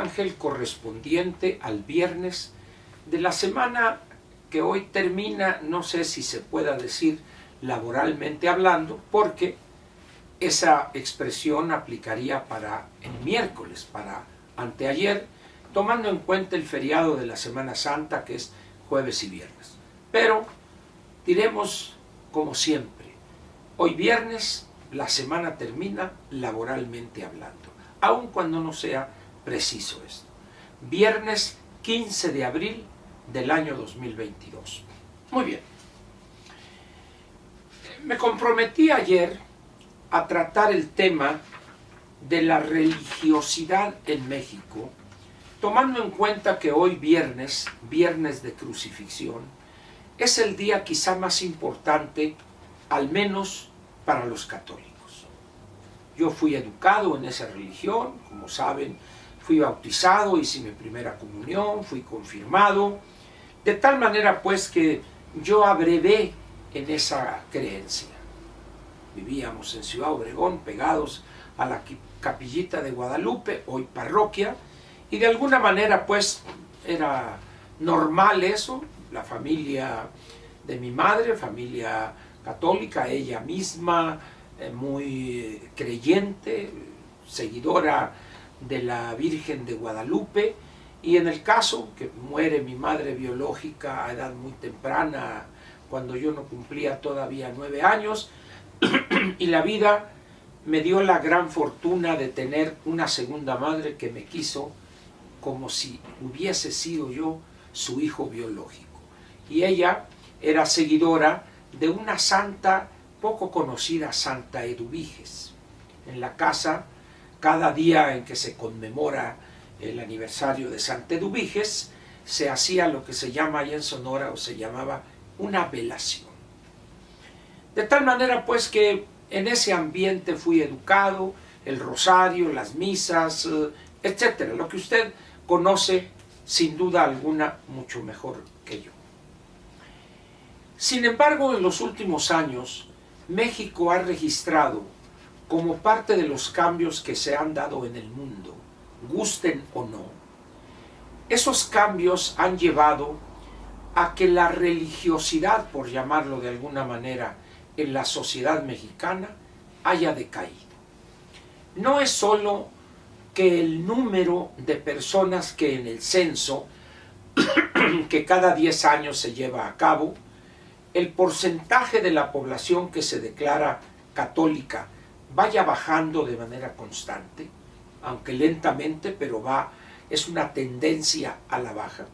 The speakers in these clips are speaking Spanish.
ángel correspondiente al viernes de la semana que hoy termina, no sé si se pueda decir laboralmente hablando, porque esa expresión aplicaría para el miércoles, para anteayer, tomando en cuenta el feriado de la Semana Santa, que es jueves y viernes. Pero diremos como siempre, hoy viernes la semana termina laboralmente hablando, aun cuando no sea preciso esto. Viernes 15 de abril del año 2022. Muy bien. Me comprometí ayer a tratar el tema de la religiosidad en México, tomando en cuenta que hoy viernes, viernes de crucifixión, es el día quizá más importante, al menos para los católicos. Yo fui educado en esa religión, como saben, fui bautizado, hice mi primera comunión, fui confirmado, de tal manera pues que yo abrevé en esa creencia. Vivíamos en Ciudad Obregón, pegados a la capillita de Guadalupe, hoy parroquia, y de alguna manera pues era normal eso. La familia de mi madre, familia católica, ella misma muy creyente, seguidora de la Virgen de Guadalupe, y en el caso que muere mi madre biológica a edad muy temprana, cuando yo no cumplía todavía 9 años, y la vida me dio la gran fortuna de tener una segunda madre que me quiso como si hubiese sido yo su hijo biológico. Y ella era seguidora de una santa poco conocida, Santa Eduviges. En la casa, cada día en que se conmemora el aniversario de Santa Eduviges, se hacía lo que se llama allá en Sonora, o se llamaba una velación. De tal manera pues que en ese ambiente fui educado, el rosario, las misas, etcétera, lo que usted conoce sin duda alguna mucho mejor que yo. Sin embargo, en los últimos años, México ha registrado, como parte de los cambios que se han dado en el mundo, gusten o no, esos cambios han llevado a que la religiosidad, por llamarlo de alguna manera, en la sociedad mexicana haya decaído. No es solo que el número de personas que en el censo, que cada 10 años se lleva a cabo, el porcentaje de la población que se declara católica vaya bajando de manera constante, aunque lentamente, pero es una tendencia a la baja,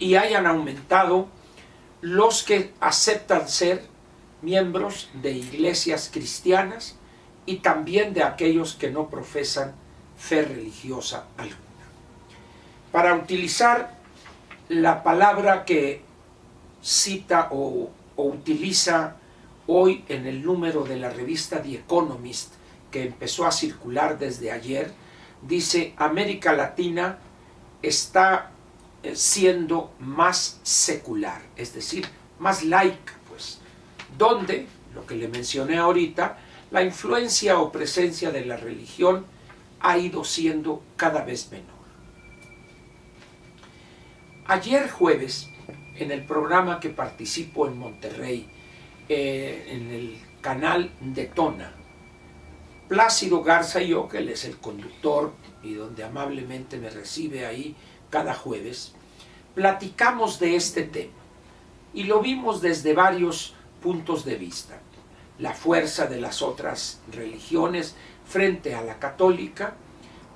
y hayan aumentado los que aceptan ser miembros de iglesias cristianas y también de aquellos que no profesan fe religiosa alguna. Para utilizar la palabra que cita o utiliza hoy en el número de la revista The Economist, que empezó a circular desde ayer, dice: América Latina está siendo más secular, es decir, más laica, pues, donde, lo que le mencioné ahorita, la influencia o presencia de la religión ha ido siendo cada vez menor. Ayer jueves, en el programa que participo en Monterrey, en el canal Detona, Plácido Garza y yo, que él es el conductor y donde amablemente me recibe ahí cada jueves, platicamos de este tema y lo vimos desde varios puntos de vista. La fuerza de las otras religiones frente a la católica,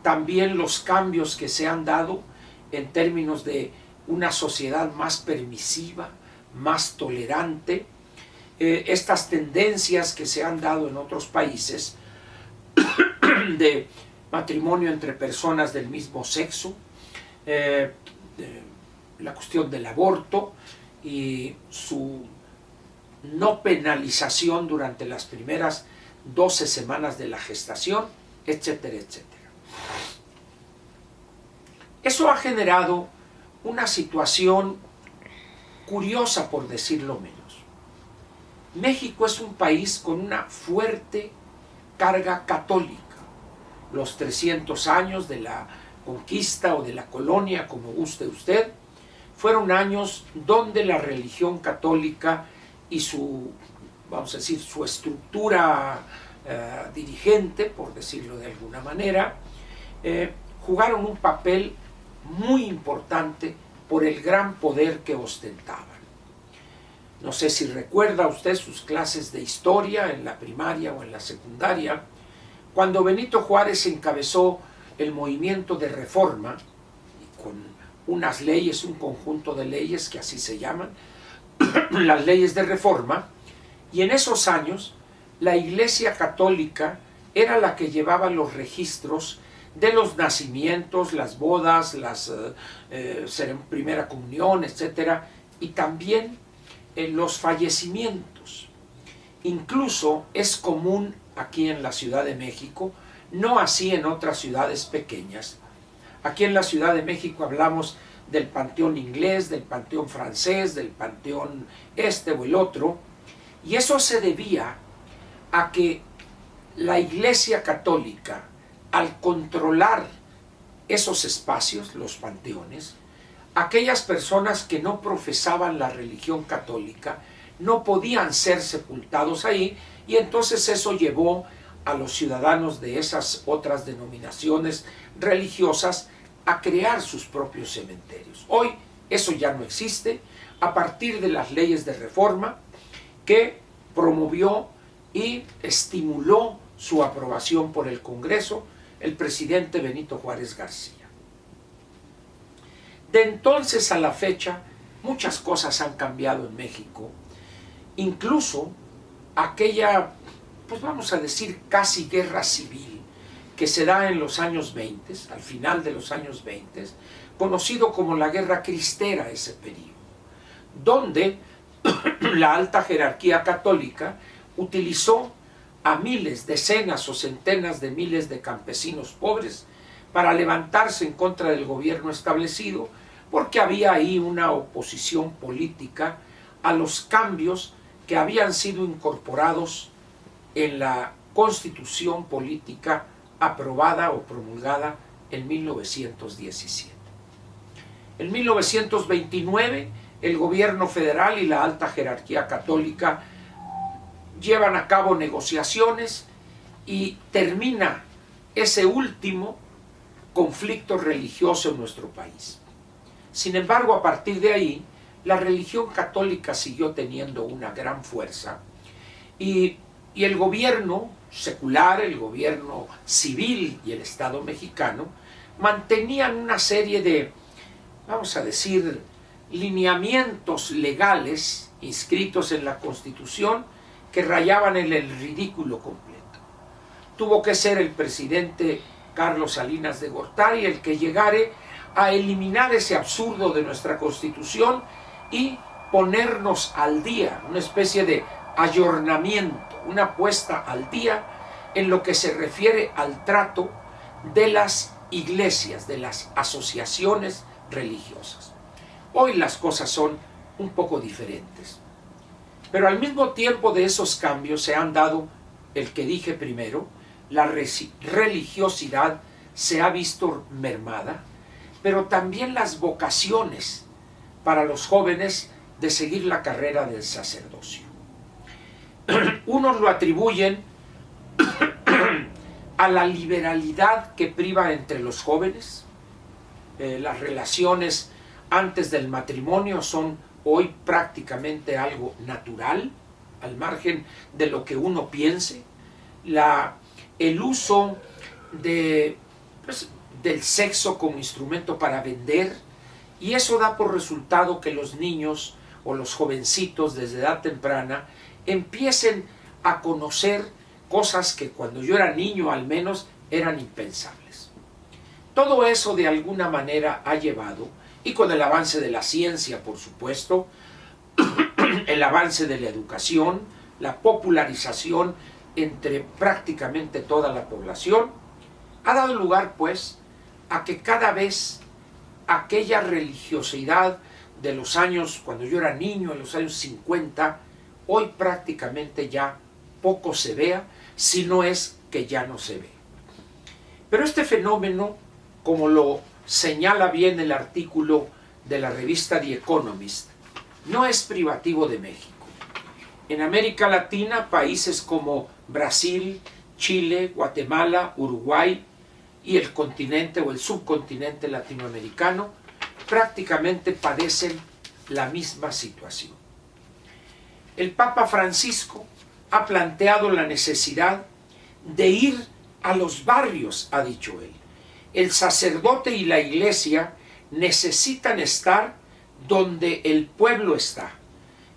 también los cambios que se han dado en términos de una sociedad más permisiva, más tolerante, estas tendencias que se han dado en otros países de matrimonio entre personas del mismo sexo, la cuestión del aborto y su no penalización durante las primeras 12 semanas de la gestación, etcétera, etcétera. Eso ha generado una situación curiosa, por decirlo menos. México es un país con una fuerte carga católica. Los 300 años de la conquista o de la colonia, como guste usted, fueron años donde la religión católica y su, vamos a decir, su estructura dirigente, por decirlo de alguna manera, jugaron un papel muy importante por el gran poder que ostentaban. No sé si recuerda usted sus clases de historia en la primaria o en la secundaria, cuando Benito Juárez encabezó el movimiento de reforma, con unas leyes, un conjunto de leyes que así se llaman, las leyes de reforma, y en esos años la Iglesia Católica era la que llevaba los registros de los nacimientos, las bodas, las primera comunión, etcétera, y también los fallecimientos. Incluso es común aquí en la Ciudad de México, no así en otras ciudades pequeñas. Aquí en la Ciudad de México hablamos del panteón inglés, del panteón francés, del panteón este o el otro, y eso se debía a que la Iglesia Católica, al controlar esos espacios, los panteones, aquellas personas que no profesaban la religión católica no podían ser sepultados ahí, y entonces eso llevó a los ciudadanos de esas otras denominaciones religiosas a crear sus propios cementerios. Hoy eso ya no existe, a partir de las leyes de reforma que promovió y estimuló su aprobación por el Congreso el presidente Benito Juárez García. De entonces a la fecha, muchas cosas han cambiado en México, incluso aquella, pues vamos a decir, casi guerra civil que se da en los años 20, al final de los años 20, conocido como la Guerra Cristera, ese periodo, donde la alta jerarquía católica utilizó a miles, decenas o centenas de miles de campesinos pobres para levantarse en contra del gobierno establecido, porque había ahí una oposición política a los cambios que habían sido incorporados en la Constitución política aprobada o promulgada en 1917. En 1929, el gobierno federal y la alta jerarquía católica llevan a cabo negociaciones y termina ese último conflicto religioso en nuestro país. Sin embargo, a partir de ahí, la religión católica siguió teniendo una gran fuerza y el gobierno secular, el gobierno civil y el Estado mexicano mantenían una serie de, vamos a decir, lineamientos legales inscritos en la Constitución que rayaban en el ridículo completo. Tuvo que ser el presidente Carlos Salinas de Gortari el que llegare a eliminar ese absurdo de nuestra Constitución y ponernos al día, una especie de ayornamiento, una puesta al día en lo que se refiere al trato de las iglesias, de las asociaciones religiosas. Hoy las cosas son un poco diferentes, pero al mismo tiempo de esos cambios se han dado el que dije primero, la religiosidad se ha visto mermada, pero también las vocaciones para los jóvenes de seguir la carrera del sacerdocio. Unos lo atribuyen a la liberalidad que priva entre los jóvenes. Las relaciones antes del matrimonio son hoy prácticamente algo natural, al margen de lo que uno piense. El uso del sexo como instrumento para vender, y eso da por resultado que los niños o los jovencitos desde edad temprana empiecen a conocer cosas que cuando yo era niño al menos eran impensables. Todo eso de alguna manera ha llevado, y con el avance de la ciencia por supuesto, el avance de la educación, la popularización entre prácticamente toda la población, ha dado lugar pues a que cada vez aquella religiosidad de los años, cuando yo era niño, en los años 50, hoy prácticamente ya poco se vea, si no es que ya no se ve. Pero este fenómeno como lo señala bien el artículo de la revista The Economist, no es privativo de México. En América Latina, países como Brasil, Chile, Guatemala, Uruguay y el continente o el subcontinente latinoamericano prácticamente padecen la misma situación. El Papa Francisco ha planteado la necesidad de ir a los barrios, ha dicho él. El sacerdote y la iglesia necesitan estar donde el pueblo está,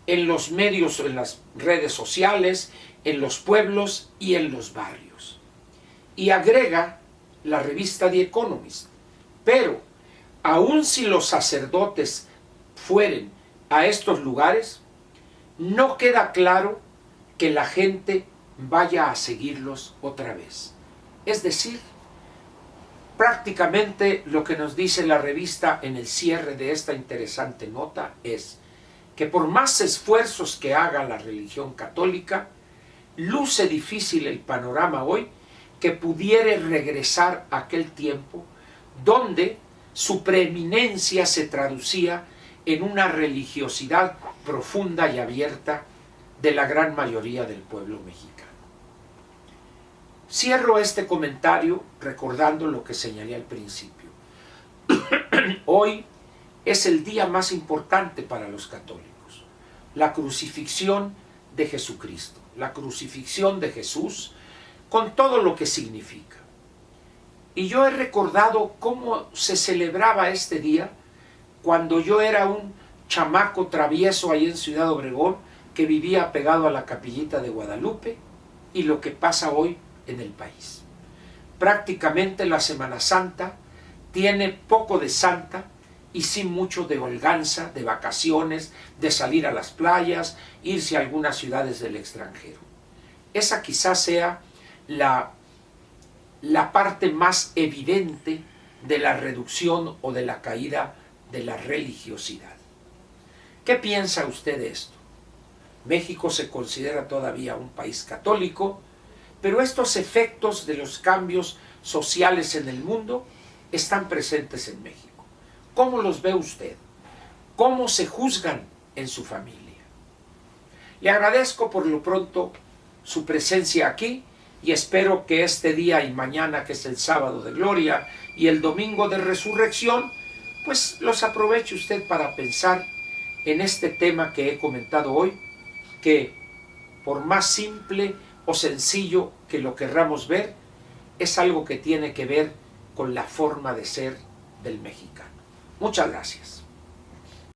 en los medios, en las redes sociales, en los pueblos y en los barrios. Y agrega la revista The Economist, pero aun si los sacerdotes fueren a estos lugares, no queda claro que la gente vaya a seguirlos otra vez. Es decir, prácticamente lo que nos dice la revista en el cierre de esta interesante nota es que por más esfuerzos que haga la religión católica, luce difícil el panorama hoy que pudiere regresar a aquel tiempo donde su preeminencia se traducía en una religiosidad profunda y abierta de la gran mayoría del pueblo mexicano. Cierro este comentario recordando lo que señalé al principio. Hoy es el día más importante para los católicos, la crucifixión de Jesucristo, la crucifixión de Jesús con todo lo que significa. Y yo he recordado cómo se celebraba este día cuando yo era un chamaco travieso ahí en Ciudad Obregón que vivía pegado a la Capillita de Guadalupe y lo que pasa hoy en el país. Prácticamente la Semana Santa tiene poco de santa y sí mucho de holganza, de vacaciones, de salir a las playas, irse a algunas ciudades del extranjero. Esa quizás sea la parte más evidente de la reducción o de la caída de la religiosidad. ¿Qué piensa usted de esto? México se considera todavía un país católico, pero estos efectos de los cambios sociales en el mundo están presentes en México. ¿Cómo los ve usted? ¿Cómo se juzgan en su familia? Le agradezco por lo pronto su presencia aquí y espero que este día y mañana, que es el sábado de gloria, y el domingo de resurrección, pues los aproveche usted para pensar en este tema que he comentado hoy, que por más simple o sencillo que lo querramos ver, es algo que tiene que ver con la forma de ser del mexicano. Muchas gracias.